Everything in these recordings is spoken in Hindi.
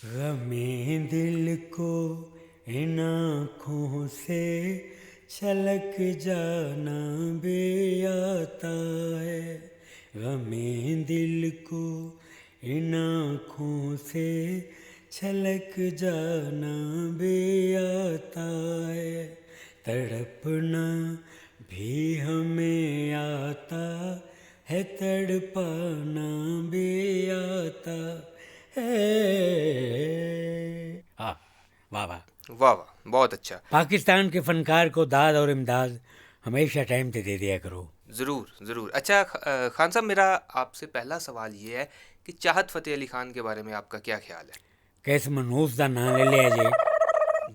गमे दिल को इन आँखों से छलक जाना बे आता है। गमे दिल को इन आँखों से छलक जाना बे आता है। तड़पना भी हमें आता है, तड़पाना भी आता है। हाँ, वाह वाह। वाह वाह, बहुत अच्छा। पाकिस्तान के फनकार को दाद और इमदाद हमेशा टाइम पे दे दिया करो। ज़रूर ज़रूर। अच्छा, खान साहब, मेरा आपसे पहला सवाल ये है कि चाहत फ़तेह अली खान के बारे में आपका क्या ख्याल है? किस मनूस का नाम ले लिया जे?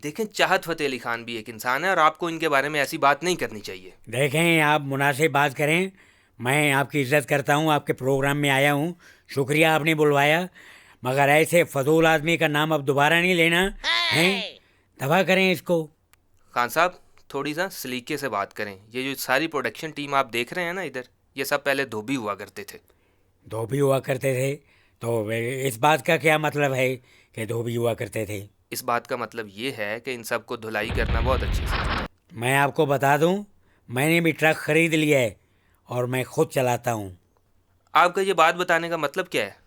देखें, चाहत फ़तेह अली खान भी एक इंसान है और आपको इनके बारे में ऐसी बात नहीं करनी चाहिए। देखें, आप मुनासिब बात करें। मैं आपकी इज्जत करता हूँ, आपके प्रोग्राम में आया हूँ, शुक्रिया आपने बुलवाया, मगर ऐसे फजूल आदमी का नाम अब दोबारा नहीं लेना है। दफा करें इसको। खान साहब, थोड़ी सा सलीके से बात करें। ये जो सारी प्रोडक्शन टीम आप देख रहे हैं ना इधर, ये सब पहले धोबी हुआ करते थे। धोबी हुआ करते थे? तो इस बात का क्या मतलब है कि धोबी हुआ करते थे? इस बात का मतलब ये है कि इन सबको धुलाई करना बहुत अच्छे से आता है। मैं आपको बता दूं, मैंने भी ट्रक खरीद लिया है और मैं खुद चलाता हूं। आपका ये बात बताने का मतलब क्या है?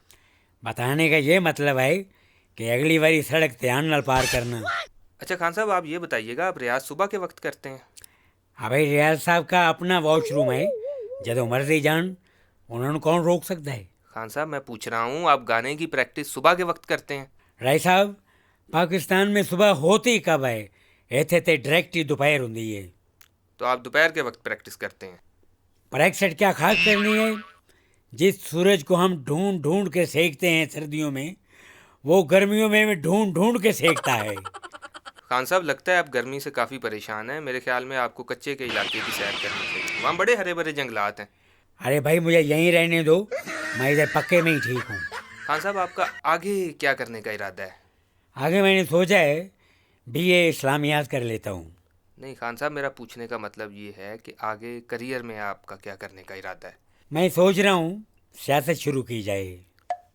बताने का ये मतलब है कि अगली बारी सड़क ध्यान नाल पार करना। अच्छा खान साहब, आप ये बताइएगा, आप रियाज सुबह के वक्त करते हैं? हाँ भाई, रियाज साहब का अपना वॉशरूम है, जदों मर्जी जान, उन्होंने कौन रोक सकता है? खान साहब, मैं पूछ रहा हूँ, आप गाने की प्रैक्टिस सुबह के वक्त करते हैं? राय साहब, पाकिस्तान में सुबह होती कब है? इत्थे ते डायरेक्ट ही दोपहर होंदी है। तो आप दोपहर के वक्त प्रैक्टिस करते हैं? ब्रेक क्या खास करनी है? जिस सूरज को हम ढूंढ ढूंढ के सेकते हैं सर्दियों में, वो गर्मियों में ढूंढ ढूंढ के सेकता है। खान साहब, लगता है आप गर्मी से काफ़ी परेशान हैं। मेरे ख्याल में आपको कच्चे के इलाके की सैर करनी चाहिए, वहाँ बड़े हरे भरे जंगलात हैं। अरे भाई, मुझे यहीं रहने दो, मैं इधर पक्के में ही ठीक हूँ। खान साहब, आपका आगे क्या करने का इरादा है? आगे मैंने सोचा है बीए इस्लामियात कर लेता हूँ। नहीं खान साहब, मेरा पूछने का मतलब ये है कि आगे करियर में आपका क्या करने का इरादा है? मैं सोच रहा हूँ सियासत शुरू की जाए।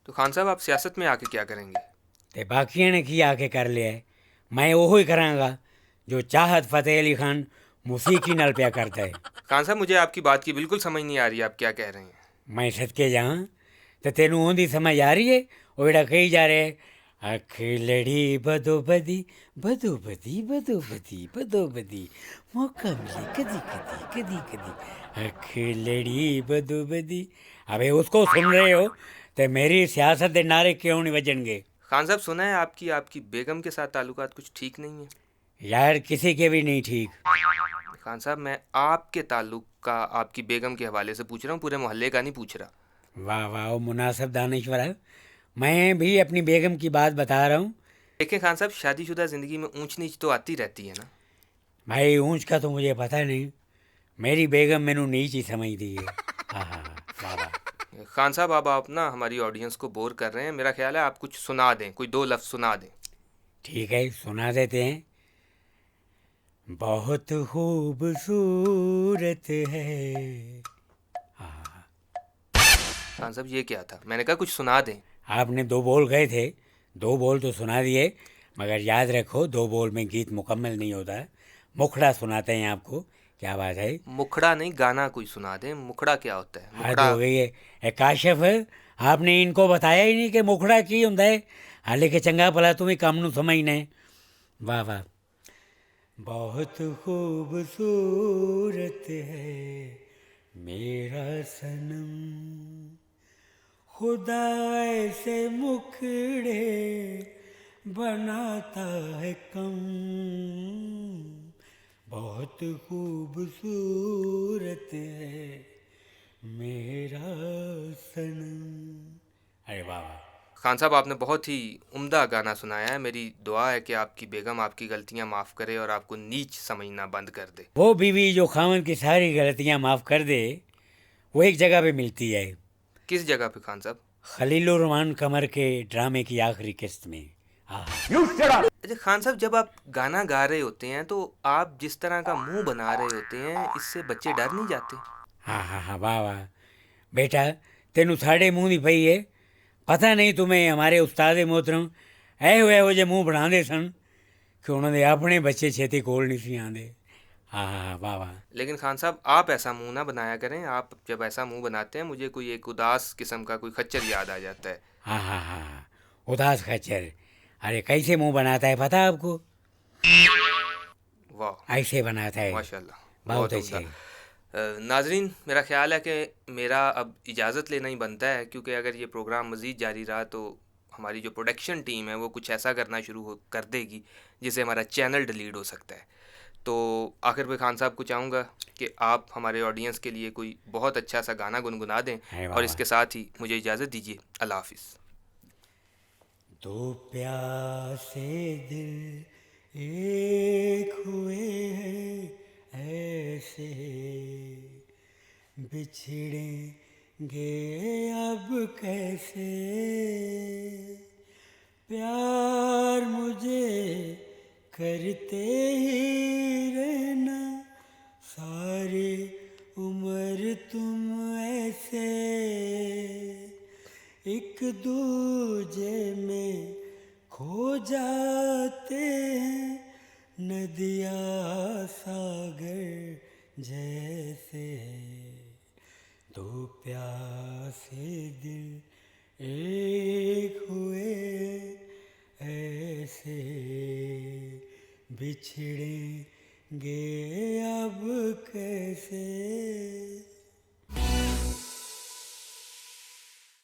तो खान साहब, आप सियासत में आके क्या करेंगे? ते बाकियों ने की आके कर लिया है, मैं वो ही करांगा जो चाहत फतेह अली खान मौसीकी नाल प्या करता है। खान साहब, मुझे आपकी बात की बिल्कुल समझ नहीं आ रही, आप क्या कह रहे हैं? मैं सदके जाऊँ तो तेनू ओंदी समझ आ रही है? वो बेटा कही जा रहे अख लड़ी बदो बदी, बदो बदी, बदो बदी, बदो बदी, मौका मिले कदी कदी, कदी कदी, अख लड़ी बदो बदी। अबे उसको सुन रहे हो तो मेरी सियासत के नारे क्यों नहीं बजनगे? खान साहब, सुना है आपकी आपकी बेगम के साथ ताल्लुकात कुछ ठीक नहीं है। यार, किसी के भी नहीं ठीक। खान साहब, मैं आपके ताल्लुक का आपकी बेगम के हवाले से पूछ रहा हूँ, पूरे मोहल्ले का नहीं पूछ रहा। वाह वाह, वो मुनासिब दानिश्वर है। मैं भी अपनी बेगम की बात बता रहा हूँ। देखें खान साहब, शादीशुदा ज़िंदगी में ऊंच नीच तो आती रहती है ना। भाई, ऊंच का तो मुझे पता नहीं, मेरी बेगम मैनू नीच ही समझती है। हाँ हाँ हाँ, वाह वाह। खान साहब, अब आप ना हमारी ऑडियंस को बोर कर रहे हैं। मेरा ख्याल है आप कुछ सुना दें, कोई दो लफ्ज़ सुना दें। ठीक है, सुना देते हैं। बहुत खूबसूरत है। हाँ। खान साहब, ये क्या था? मैंने कहा कुछ सुना दें। आपने दो बोल गए थे, दो बोल तो सुना दिए, मगर याद रखो दो बोल में गीत मुकम्मल नहीं होता। मुखड़ा सुनाते हैं आपको। क्या बात है? मुखड़ा नहीं, गाना कोई सुना दें। मुखड़ा क्या होता है? हद मुखड़ा। हो गई है। ए काशिफ, आपने इनको बताया ही नहीं कि मुखड़ा की होंदा है। हाले के चंगा भला तुम्हें काम नू समझना है। वाह वाह। बहुत खूबसूरत है मेरा सनम, खुदा ऐसे मुखड़े बनाता है कम, बहुत खूबसूरत है मेरा सनम। अरे वाह वाह। खान साहब, आपने बहुत ही उम्दा गाना सुनाया है। मेरी दुआ है कि आपकी बेगम आपकी गलतियां माफ़ करे और आपको नीच समझना बंद कर दे। वो बीवी जो खामन की सारी गलतियां माफ़ कर दे, वो एक जगह पे मिलती है। किस जगह पे खान साहब? खलीलुर रहमान कमर के ड्रामे की आखिरी किस्त में। हाँ। अच्छा खान साहब, जब आप गाना गा रहे होते हैं तो आप जिस तरह का मुंह बना रहे होते हैं, इससे बच्चे डर नहीं जाते? हाँ हाँ हाँ, वाह वाह। बेटा, तेनू साढ़े मुंह दी पई है। पता नहीं तुम्हें हमारे उस्ताद मोहतरम ਇਹੋ ਜਿਹੇ ਮੂੰਹ ਬਣਾਉਂਦੇ ਸਨ ਕਿ ਉਹਨਾਂ ਦੇ ਆਪਣੇ ਬੱਚੇ ਛੇਤੀ ਕੋਲ ਨਹੀਂ ਸੀ ਆਉਂਦੇ। ਹਾਂ ਵਾਹ ਵਾਹ। लेकिन खान साहब आप ऐसा मुंह ना बनाया करें। आप जब ऐसा मुंह बनाते हैं मुझे कोई एक उदास किस्म का कोई खच्चर याद आ जाता है। हाँ, उदास खच्चर। अरे कैसे मुंह बनाता है पता है आपको? वाह, ऐसे बनाता है। माशाल्लाह, बहुत बहुत उम्दा। अच्छे। नाजरीन, मेरा ख्याल है कि मेरा अब इजाज़त लेना ही बनता है, क्योंकि अगर ये प्रोग्राम मज़ीद जारी रहा तो हमारी जो प्रोडक्शन टीम है वो कुछ ऐसा करना कर देगी जिससे हमारा चैनल डिलीट हो सकता है। तो आखिर में खान साहब को चाहूँगा कि आप हमारे ऑडियंस के लिए कोई बहुत अच्छा सा गाना गुनगुना दें, अरे वाह और वाह। इसके साथ ही मुझे इजाज़त दीजिए। अल्लाह हाफिज़। दो प्यासे दिल एक हुए हैं ऐसे, बिछड़ेंगे अब कैसे। प्यार मुझे करते ही रहना, सारी उम्र तुम ऐसे। एक दूजे में खो जाते हैं नदियाँ सागर जैसे। दो प्यासे दिल एक हुए ऐसे, बिछड़ेंगे अब कैसे।